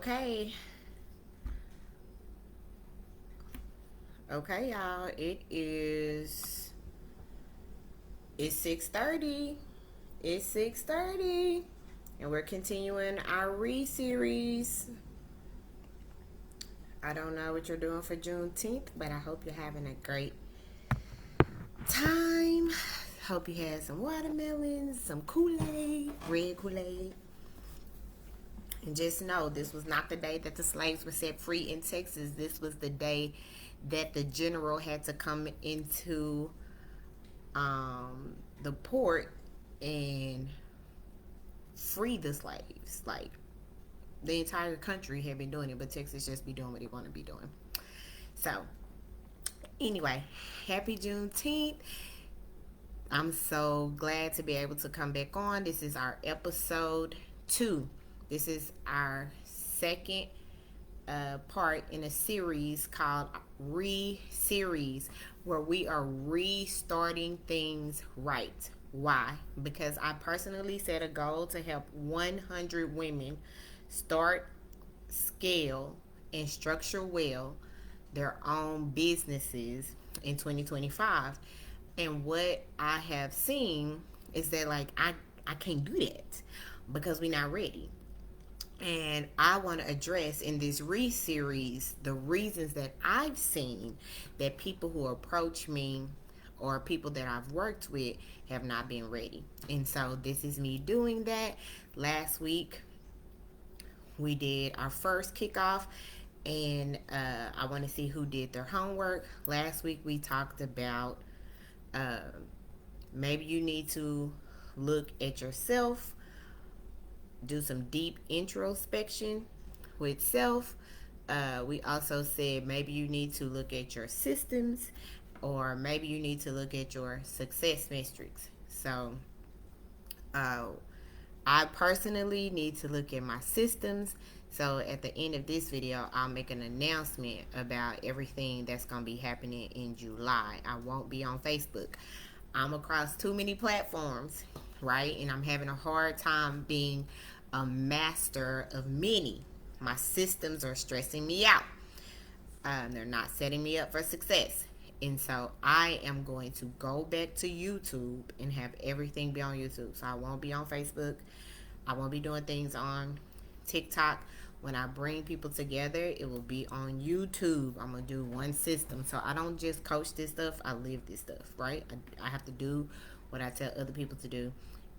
Okay. Okay, y'all. It's 6:30. It's 6:30. And we're continuing our re-series. I don't know what you're doing for Juneteenth, but I hope you're having a great time. Hope you had some watermelons, some Kool-Aid, red Kool-Aid. And just know this was not the day that the slaves were set free in Texas. This was the day that the general had to come into the port and free the slaves. Like, the entire country had been doing it, but Texas just be doing what they want to be doing. So, anyway, happy Juneteenth. I'm so glad to be able to come back on. This is our episode 2. This is our second part in a series called Re-Series, where we are restarting things right. Why? Because I personally set a goal to help 100 women start, scale, and structure well their own businesses in 2025. And what I have seen is that, like, I can't do that because we're not ready. And I want to address in this re-series the reasons that I've seen that people who approach me or people that I've worked with have not been ready. And so this is me doing that. Last week we did our first kickoff, and I want to see who did their homework. Last week we talked about uh, maybe you need to look at yourself, do some deep introspection with self. We also said maybe you need to look at your systems, or maybe you need to look at your success metrics. So, uh, I personally need to look at my systems. So at the end of this video, I'll make an announcement about everything that's going to be happening in July. I won't be on Facebook. I'm across too many platforms, right? And I'm having a hard time being a master of many. My systems are stressing me out. They're not setting me up for success. And so I am going to go back to YouTube and have everything be on YouTube. So I won't be on Facebook. I won't be doing things on TikTok. When I bring people together, it will be on YouTube. I'm going to do one system. So I don't just coach this stuff, I live this stuff, right? I have to do what I tell other people to do,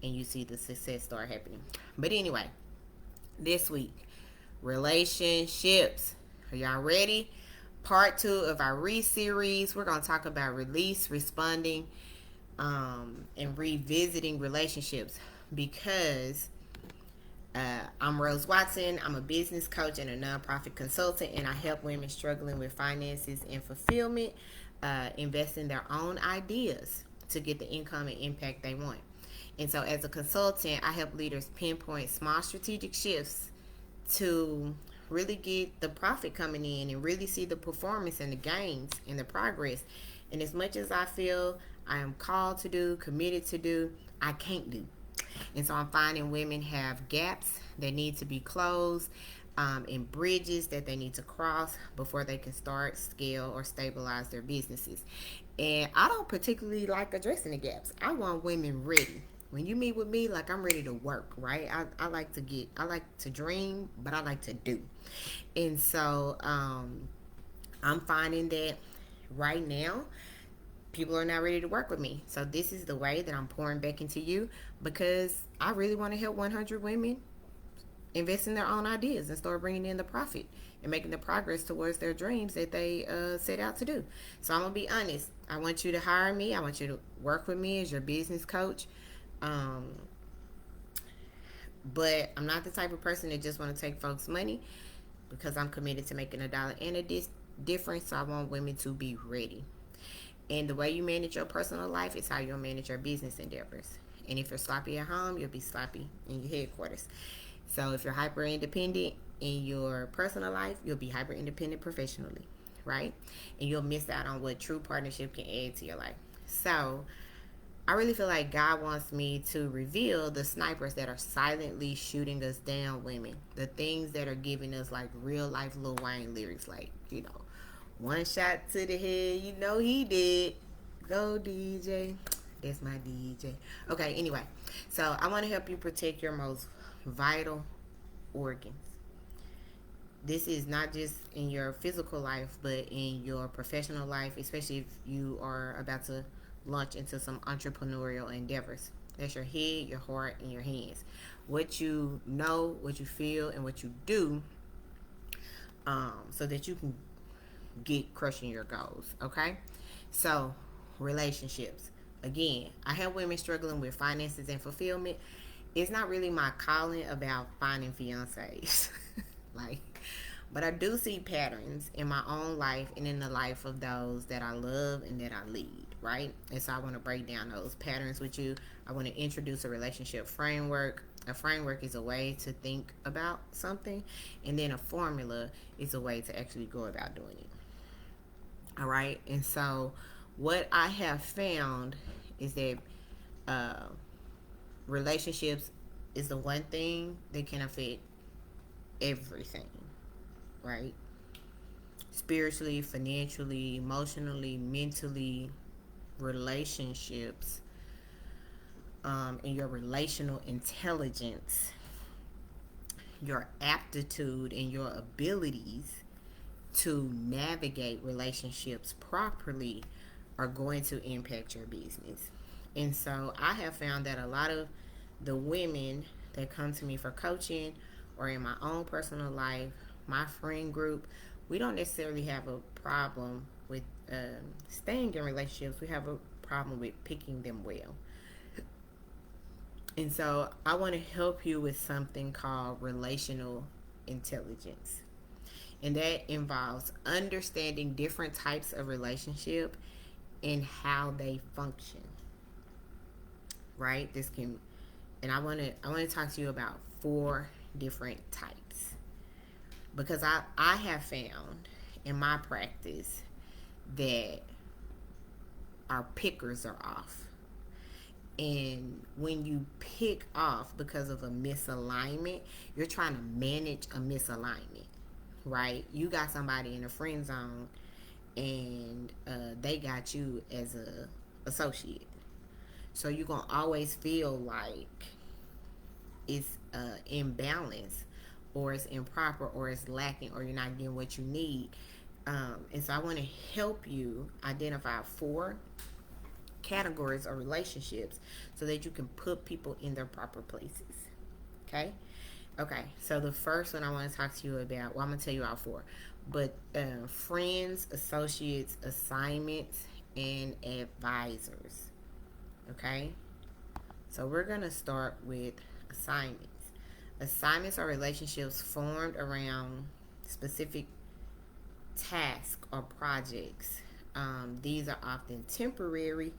and you see the success start happening. But anyway, this week, relationships. Are y'all ready? Part 2 of our re-series. We're going to talk about release, responding, and revisiting relationships, because I'm Rose Watson. I'm a business coach and a nonprofit consultant, and I help women struggling with finances and fulfillment invest in their own ideas to get the income and impact they want. And so as a consultant, I help leaders pinpoint small strategic shifts to really get the profit coming in and really see the performance and the gains and the progress. And as much as I feel I am called to do, committed to do, I can't do. And so I'm finding women have gaps that need to be closed, and bridges that they need to cross before they can start, scale, or stabilize their businesses. And I don't particularly like addressing the gaps. I want women ready. When you meet with me, like, I'm ready to work, right? I like to dream, but I like to do. And so I'm finding that right now, people are not ready to work with me. So this is the way that I'm pouring back into you, because I really want to help 100 women invest in their own ideas and start bringing in the profit and making the progress towards their dreams that they set out to do. So I'm going to be honest. I want you to hire me. I want you to work with me as your business coach. But I'm not the type of person that just want to take folks' money, because I'm committed to making a dollar and a difference. So I want women to be ready. And the way you manage your personal life is how you'll manage your business endeavors. And if you're sloppy at home, you'll be sloppy in your headquarters. So if you're hyper independent in your personal life, you'll be hyper independent professionally, right? And you'll miss out on what true partnership can add to your life. So I really feel like God wants me to reveal the snipers that are silently shooting us down, women. The things that are giving us like real life Lil Wayne lyrics, like, one shot to the head, he did. Go DJ. That's my DJ. Okay, anyway. So I want to help you protect your most vital organs. This is not just in your physical life, but in your professional life, especially if you are about to launch into some entrepreneurial endeavors. That's your head, your heart, and your hands. What you know, what you feel, and what you do, so that you can get crushing your goals. Okay? So, relationships. Again, I have women struggling with finances and fulfillment. It's not really my calling about finding fiancés. like, but I do see patterns in my own life and in the life of those that I love and that I lead, right? And so I want to break down those patterns with you. I want to introduce a relationship framework. A framework is a way to think about something, and then a formula is a way to actually go about doing it. All right? And so what I have found is that relationships is the one thing that can affect everything, right? Spiritually, financially, emotionally, mentally, relationships, and your relational intelligence, your aptitude, and your abilities to navigate relationships properly are going to impact your business. And so I have found that a lot of the women that come to me for coaching or in my own personal life, my friend group, we don't necessarily have a problem with staying in relationships. We have a problem with picking them well. And so I want to help you with something called relational intelligence. And that involves understanding different types of relationship and how they function. Right? And I want to talk to you about 4 different types. Because I have found in my practice that our pickers are off. And when you pick off because of a misalignment, you're trying to manage a misalignment, right? You got somebody in a friend zone, and they got you as a associate. So you're going to always feel like it's imbalance, or it's improper, or it's lacking, or you're not getting what you need. And so I want to help you identify 4 categories of relationships so that you can put people in their proper places. Okay? So the first one I want to talk to you about, well, I'm going to tell you all 4, but friends, associates, assignments, and advisors. Okay? So we're going to start with assignments. Assignments are relationships formed around specific tasks or projects. These are often temporary.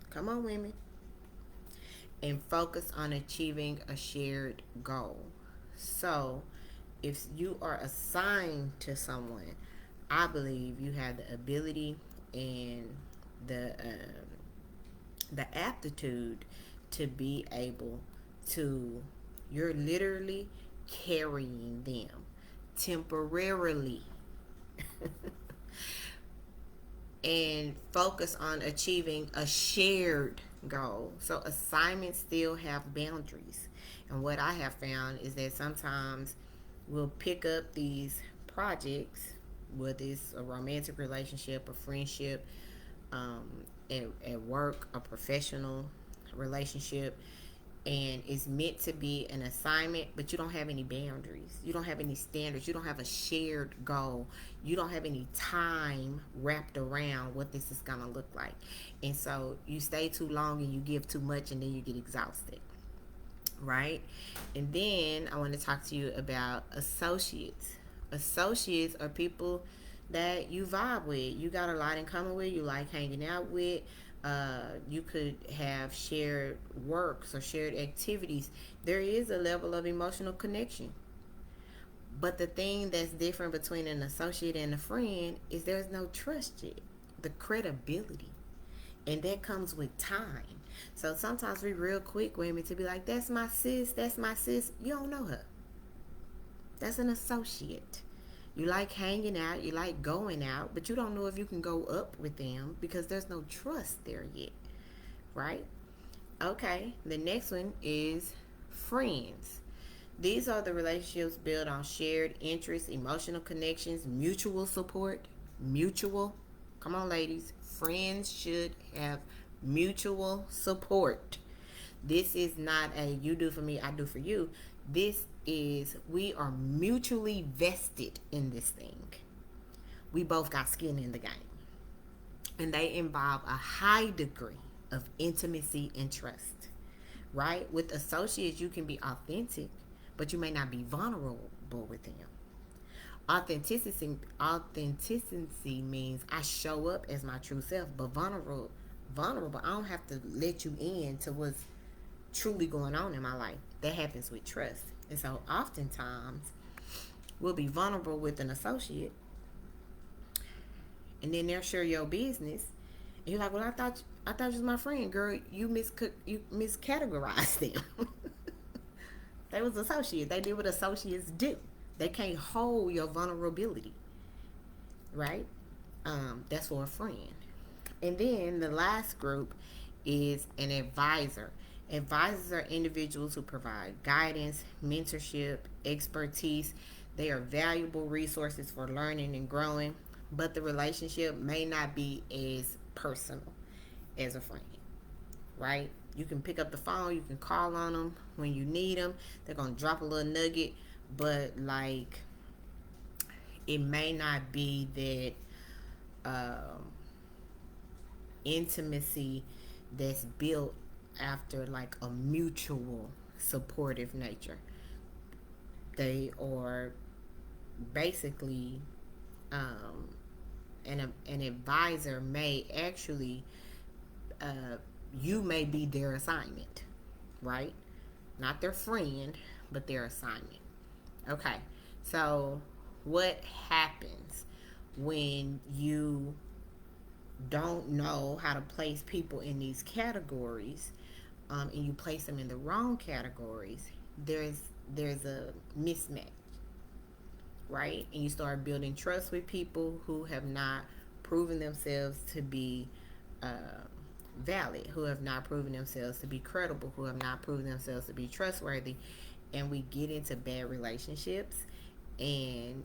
Come on, women. And focus on achieving a shared goal. So, if you are assigned to someone, I believe you have the ability and the aptitude to be able to. You're literally carrying them temporarily. And focus on achieving a shared goal. So assignments still have boundaries. And what I have found is that sometimes we'll pick up these projects, whether it's a romantic relationship, a friendship, at work, a professional relationship, and it's meant to be an assignment, but you don't have any boundaries. You don't have any standards. You don't have a shared goal. You don't have any time wrapped around what this is going to look like. And so you stay too long and you give too much, and then you get exhausted. Right? And then I want to talk to you about associates. Associates are people that you vibe with. You got a lot in common with. You like hanging out with. You could have shared works or shared activities. There is a level of emotional connection. But the thing that's different between an associate and a friend is there's no trust yet. The credibility And that comes with time. So sometimes we real quick, women, to be like, that's my sis, that's my sis. You don't know her. That's an associate. You like hanging out, you like going out, but you don't know if you can go up with them because there's no trust there yet, right? Okay, the next one is friends. These are the relationships built on shared interests, emotional connections, mutual support. Mutual. Come on, ladies. Friends should have mutual support. This is not a you do for me, I do for you. This is we are mutually vested in this thing. We both got skin in the game. And they involve a high degree of intimacy and trust. Right? With associates, you can be authentic, but you may not be vulnerable with them. Authenticity means I show up as my true self, but vulnerable, I don't have to let you in to what's truly going on in my life. That happens with trust. And so oftentimes we'll be vulnerable with an associate, and then they'll share your business, and you're like, well, I thought you was my friend, girl. You miscategorized them. They was associates. They did what associates do. They can't hold your vulnerability, right? That's for a friend. And then the last group is an advisor. Advisors are individuals who provide guidance, mentorship, expertise. They are valuable resources for learning and growing, but the relationship may not be as personal as a friend, right? You can pick up the phone, you can call on them when you need them. They're going to drop a little nugget, but like it may not be that intimacy that's built after like a mutual supportive nature. They are basically an advisor may actually you may be their assignment, right? Not their friend, but their assignment. Okay, so what happens when you don't know how to place people in these categories, and you place them in the wrong categories? There's a mismatch, right? And you start building trust with people who have not proven themselves to be valid, who have not proven themselves to be credible, who have not proven themselves to be trustworthy, and we get into bad relationships. And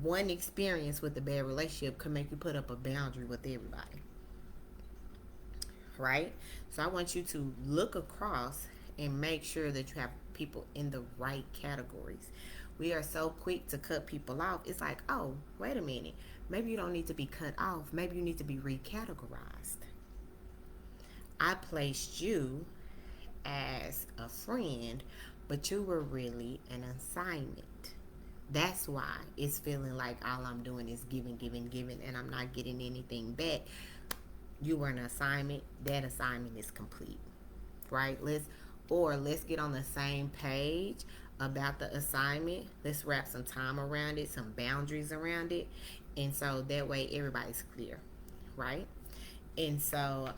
one experience with a bad relationship can make you put up a boundary with everybody, right? So I want you to look across and make sure that you have people in the right categories. We are so quick to cut people off. It's like, oh, wait a minute. Maybe you don't need to be cut off. Maybe you need to be recategorized. I placed you as a friend, but you were really an assignment. That's why it's feeling like all I'm doing is giving, and I'm not getting anything back. You were an assignment. That assignment is complete, right? Let's get on the same page about the assignment. Let's wrap some time around it, some boundaries around it, and so that way everybody's clear, right? And so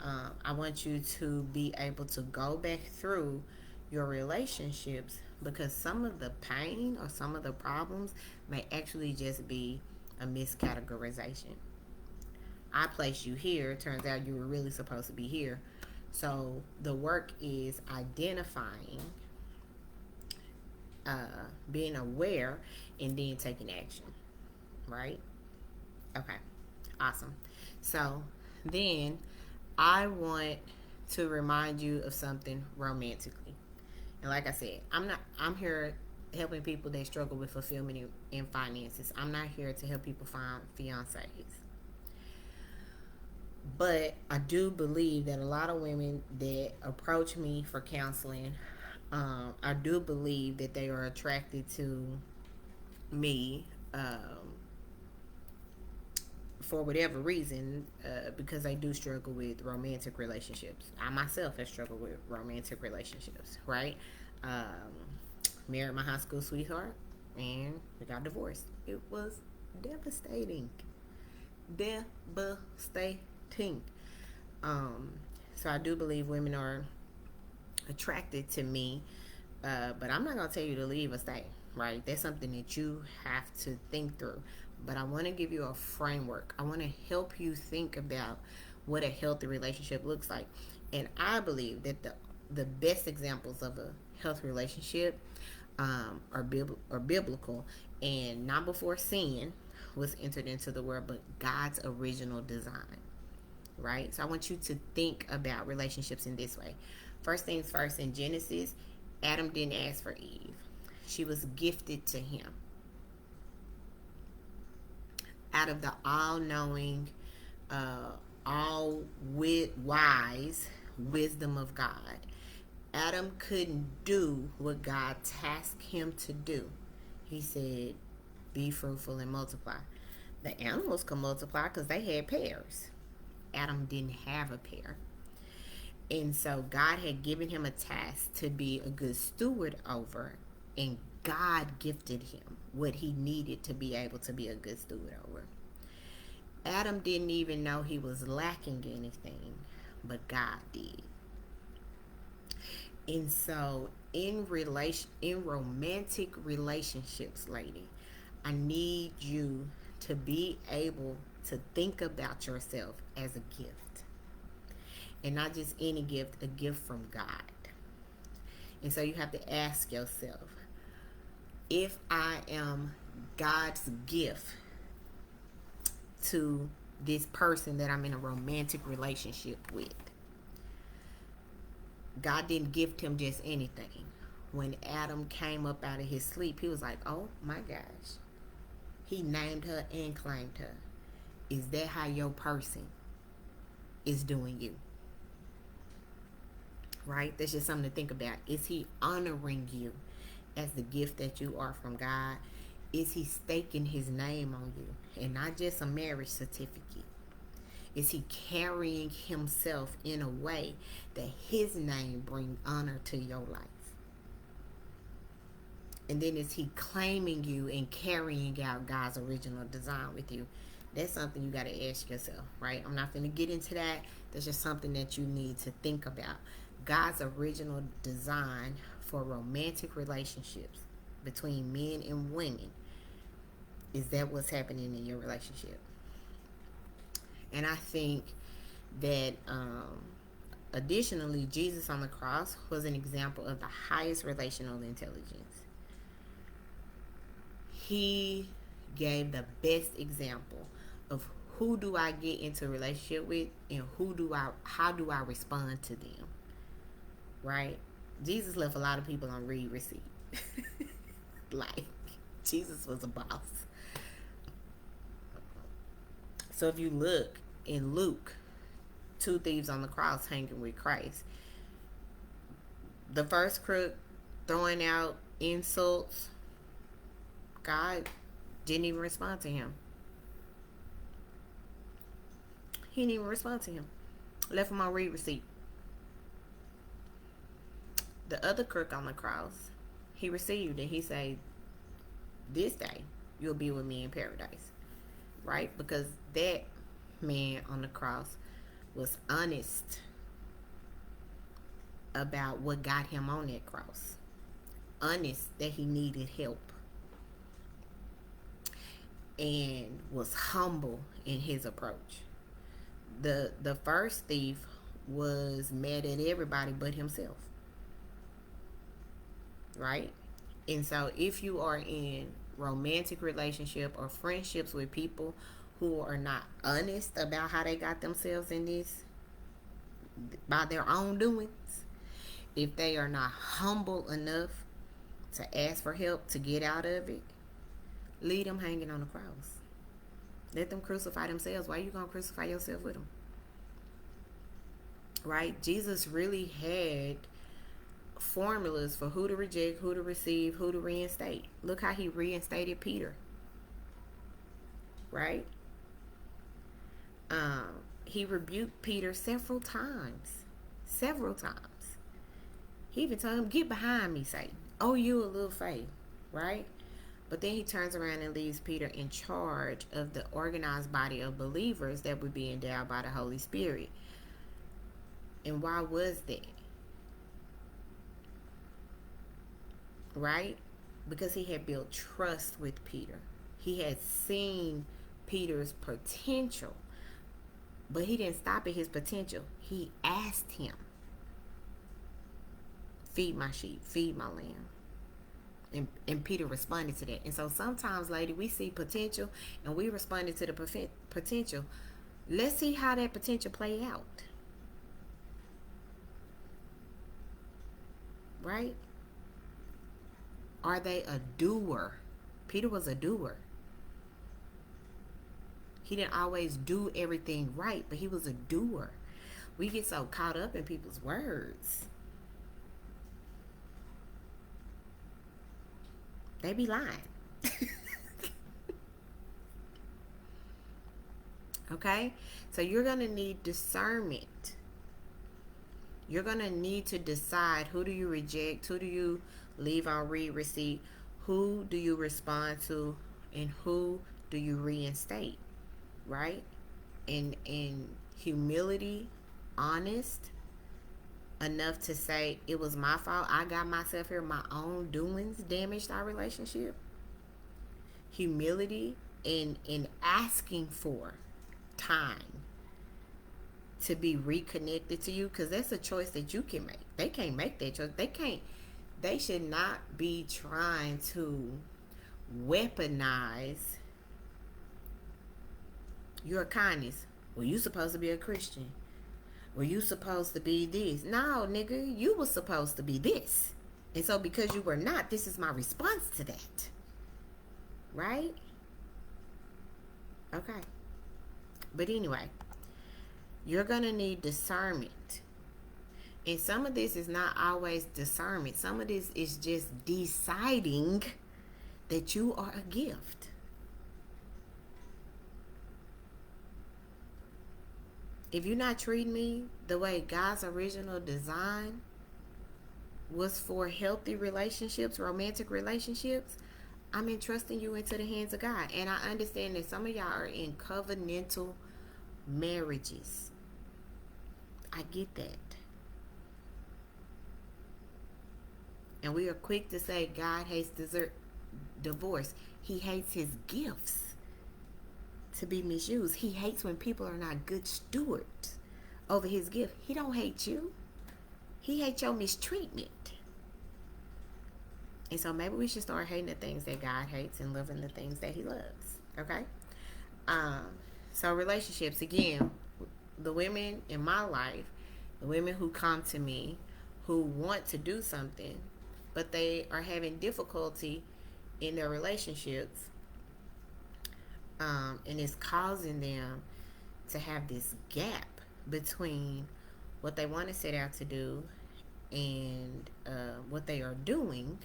I want you to be able to go back through your relationships, because some of the pain or some of the problems may actually just be a miscategorization. I placed you here. Turns out you were really supposed to be here. So the work is identifying, being aware, and then taking action, right? Okay, awesome. So then I want to remind you of something romantically. And like I said, I'm here helping people that struggle with fulfillment and finances. I'm not here to help people find fiancés. But I do believe that a lot of women that approach me for counseling, I do believe that they are attracted to me for whatever reason, because they do struggle with romantic relationships. I myself have struggled with romantic relationships, right? Married my high school sweetheart, and we got divorced. It was devastating. Devastating. So I do believe women are attracted to me, but I'm not going to tell you to leave or stay, right? That's something that you have to think through. But I want to give you a framework. I want to help you think about what a healthy relationship looks like. And I believe that the best examples of a healthy relationship are biblical, and not before sin was entered into the world, but God's original design, right? So I want you to think about relationships in this way. First things first, in Genesis, Adam didn't ask for Eve. She was gifted to him. Out of the all-knowing, all-wise wisdom of God, Adam couldn't do what God tasked him to do. He said, be fruitful and multiply. The animals could multiply because they had pairs. Adam didn't have a pair. And so God had given him a task to be a good steward over, and God gifted him what he needed to be able to be a good steward over. Adam didn't even know he was lacking anything, but God did. And so in romantic relationships, lady, I need you to be able to think about yourself as a gift. And not just any gift, a gift from God. And so you have to ask yourself, if I am God's gift to this person that I'm in a romantic relationship with, God didn't gift him just anything. When Adam came up out of his sleep, he was like, oh my gosh. He named her and claimed her. Is that how your person is doing you? Right? That's just something to think about. Is he honoring you as the gift that you are from God? Is he staking his name on you and not just a marriage certificate? Is he carrying himself in a way that his name brings honor to your life? And then is he claiming you and carrying out God's original design with you? That's something you got to ask yourself, right? I'm not going to get into that. That's just something that you need to think about. God's original design for romantic relationships between men and women. Is that what's happening in your relationship? And I think that additionally, Jesus on the cross was an example of the highest relational intelligence. He gave the best example of who do I get into a relationship with and how do I respond to them. Right? Jesus left a lot of people on read receipt. Like, Jesus was a boss. So if you look in Luke, two thieves on the cross hanging with Christ. The first crook throwing out insults, God didn't even respond to him. He didn't even respond to him. Left him on read receipt. The other crook on the cross, he received and he said, this day you'll be with me in paradise. Right? Because that man on the cross was honest about what got him on that cross. Honest that he needed help. And was humble in his approach. The first thief was mad at everybody but himself. Right? And so if you are in romantic relationship or friendships with people who are not honest about how they got themselves in this by their own doings, if they are not humble enough to ask for help to get out of it, leave them hanging on the cross. Let them crucify themselves. Why are you going to crucify yourself with them? Right? Jesus really had formulas for who to reject, who to receive, who to reinstate. Look how he reinstated Peter. Right? He rebuked Peter several times. Several times. He even told him, get behind me, Satan. Oh, you a little faith. Right? But then he turns around and leaves Peter in charge of the organized body of believers that would be endowed by the Holy Spirit. And why was that? Right? Because he had built trust with Peter. He had seen Peter's potential, but he didn't stop at his potential. He asked him, feed my sheep, feed my lamb. And Peter responded to that. And so sometimes, lady, we see potential and we responded to the potential. Let's see how that potential play out. Right? Are they a doer? Peter was a doer. He didn't always do everything right, but he was a doer. We get so caught up in people's words. They be lying. Okay? So you're going to need discernment. You're going to need to decide, who do you reject, who do you leave on read receipt, who do you respond to, and who do you reinstate, right? And humility, honest enough to say, it was my fault, I got myself here, my own doings damaged our relationship. Humility in asking for time to be reconnected to you, because that's a choice that you can make. They can't make that choice. They should not be trying to weaponize your kindness. Well, you supposed to be a Christian. Well, you supposed to be this. No, nigga, you was supposed to be this. And so because you were not, this is my response to that. Right? Okay. But anyway, you're going to need discernment. And some of this is not always discernment. Some of this is just deciding that you are a gift. If you're not treating me the way God's original design was for healthy relationships, romantic relationships, I'm entrusting you into the hands of God. And I understand that some of y'all are in covenantal marriages. I get that. And we are quick to say God hates divorce. He hates his gifts to be misused. He hates when people are not good stewards over his gift. He don't hate you. He hates your mistreatment. And so maybe we should start hating the things that God hates and loving the things that he loves. Okay? So relationships, again, the women in my life, the women who come to me who want to do something, but they are having difficulty in their relationships, and it's causing them to have this gap between what they want to set out to do and what they are doing.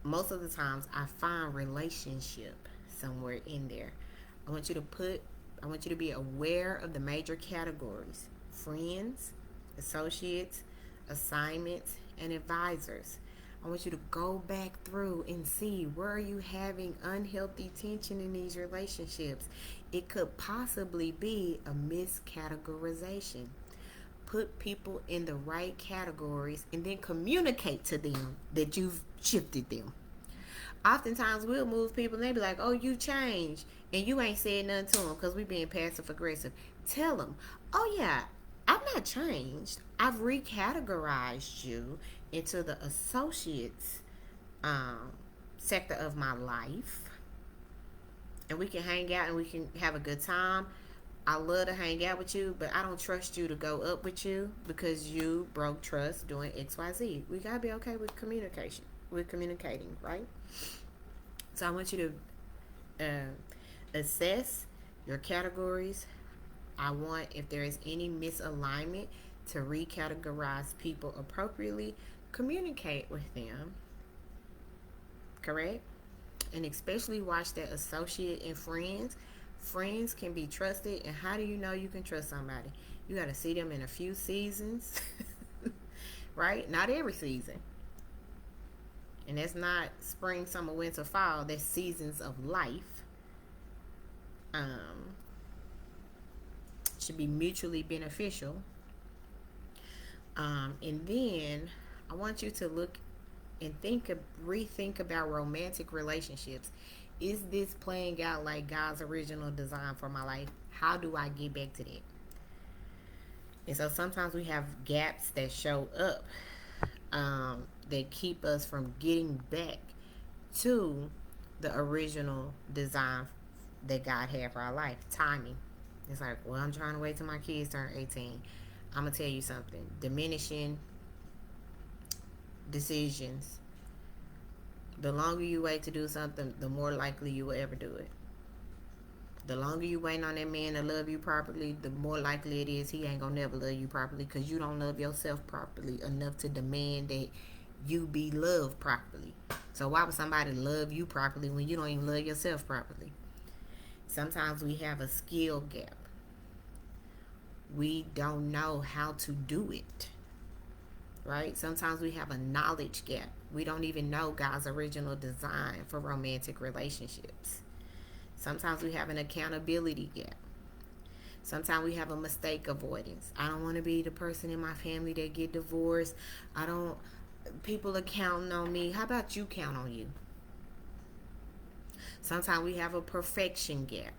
Most of the times I find relationship somewhere in there. I want you to be aware of the major categories: friends, associates, assignments, and advisors. I want you to go back through and see, where are you having unhealthy tension in these relationships? It could possibly be a miscategorization. Put people in the right categories and then communicate to them that you've shifted them. Oftentimes we'll move people and they be like, oh, you changed, and you ain't said nothing to them because we being passive aggressive. Tell them, oh yeah, I'm not changed. I've recategorized you into the associates sector of my life, and we can hang out and we can have a good time. I love to hang out with you, but I don't trust you to go up with you because you broke trust doing XYZ. We gotta be okay with communication. With communicating, right? So I want you to assess your categories. I want, if there is any misalignment, to recategorize people appropriately. Communicate with them, correct? And especially watch that associate and friends. Friends can be trusted, and how do you know you can trust somebody? You got to see them in a few seasons, right? Not every season. And that's not spring, summer, winter, fall. That's seasons of life. Should be mutually beneficial. And then I want you to look and rethink about romantic relationships. Is this playing out like God's original design for my life? How do I get back to that? And so sometimes we have gaps that show up, that keep us from getting back to the original design that God had for our life. Timing. It's like, well, I'm trying to wait till my kids turn 18. I'm going to tell you something. Diminishing decisions. The longer you wait to do something, the more likely you will ever do it. The longer you waiting on that man to love you properly, the more likely it is he ain't gonna never love you properly, because you don't love yourself properly enough to demand that you be loved properly. So why would somebody love you properly when you don't even love yourself properly? Sometimes we have a skill gap. We don't know how to do it. Right? Sometimes we have a knowledge gap. We don't even know God's original design for romantic relationships. Sometimes we have an accountability gap. Sometimes we have a mistake avoidance. I don't want to be the person in my family that get divorced. People are counting on me. How about you count on you? Sometimes we have a perfection gap.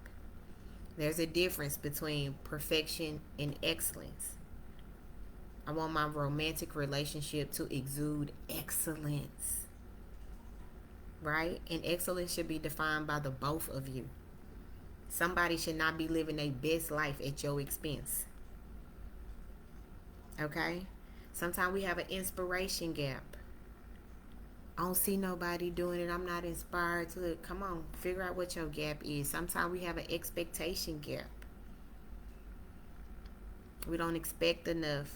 There's a difference between perfection and excellence. I want my romantic relationship to exude excellence. Right? And excellence should be defined by the both of you. Somebody should not be living their best life at your expense. Okay? Sometimes we have an inspiration gap. I don't see nobody doing it. I'm not inspired to. Come on, figure out what your gap is. Sometimes we have an expectation gap. We don't expect enough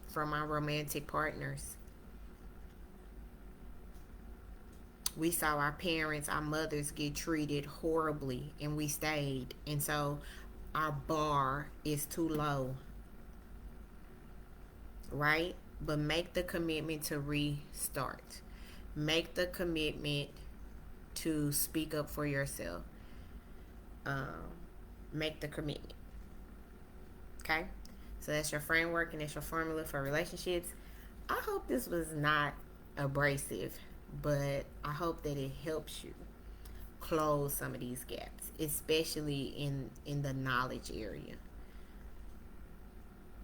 from our romantic partners. We saw our parents, our mothers get treated horribly, and we stayed. And so our bar is too low. Right? But make the commitment to restart. Make the commitment to speak up for yourself. Make the commitment. Okay? So that's your framework and that's your formula for relationships. I hope this was not abrasive, but I hope that it helps you close some of these gaps, especially in the knowledge area.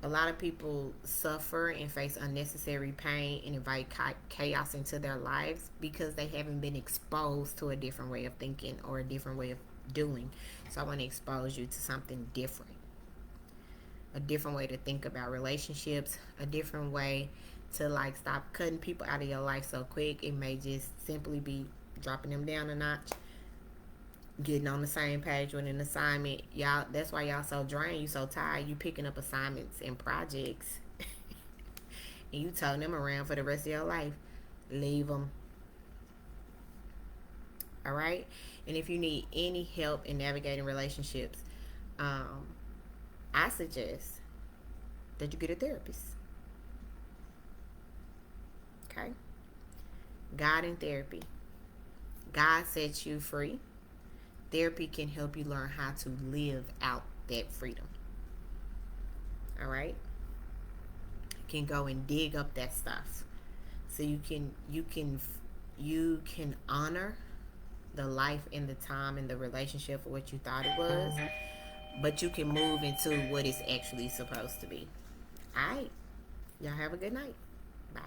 A lot of people suffer and face unnecessary pain and invite chaos into their lives because they haven't been exposed to a different way of thinking or a different way of doing. So I want to expose you to something different. A different way to think about relationships, a different way to stop cutting people out of your life so quick. It may just simply be dropping them down a notch, getting on the same page with an assignment. Y'all, that's why y'all so drained, you so tired. You picking up assignments and projects and you toting them around for the rest of your life. Leave them. All right? And if you need any help in navigating relationships, I suggest that you get a therapist. Okay? God and therapy. God sets you free. Therapy can help you learn how to live out that freedom. All right? You can go and dig up that stuff so you can honor the life and the time and the relationship for what you thought it was, but you can move into what it's actually supposed to be. All right. Y'all have a good night. Bye.